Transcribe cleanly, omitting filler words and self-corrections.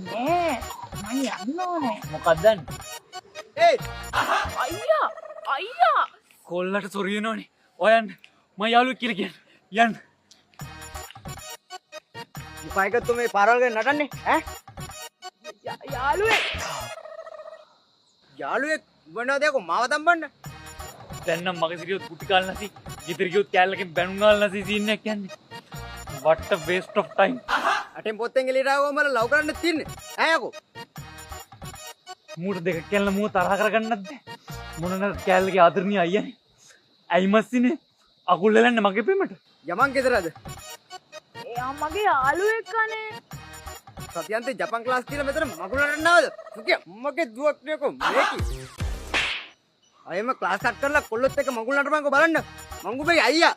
නෑ මං යන්න ඕනේ. මොකක්ද දන්නේ? අයියා කොල්ලට සොරියනෝනේ. ඔයන් මම යාළුවෙක් කියලා කියන්නේ. යන්න. මොකයිද මේ පාරවල් ගැන නටන්නේ ඈ? යාළුවෙක් මොනවද යකෝ මාව තම්බන්න? දැන් නම් මගේ සිරියොත් කුටි කාලා නැති. ගෙදර ගියොත් කෑල්ලකින් බැනුම් ගාලා නැති සීන් එකක් යන්නේ. What a waste of time. අටෙන් පොත්තෙන් එළියට ආවම මල ලව් කරන්න තින්නේ ඈ යකෝ. මූට දෙකක් කැල්ල මූ තරහ කරගන්නත් බෑ. මොන නැත් කෑල්ලගේ ආදරණීය අයියනේ. ඇයි මස්සිනේ අකුල් ලෙලන්නේ මගේ පෙමට. යමන් ගෙදරද? එයා මගේ යාළුවෙක් අනේ. සතියන්තේ ජපන් ක්ලාස් කියලා මෙතන මගුල නටනවද? සුකිය මගේ දුවක් නියකෝ මේකි. අයම ක්ලාස් කට් කරලා කොල්ලොත් එක්ක මගුල නටපන්කෝ බලන්න. මංගුබේ අයියා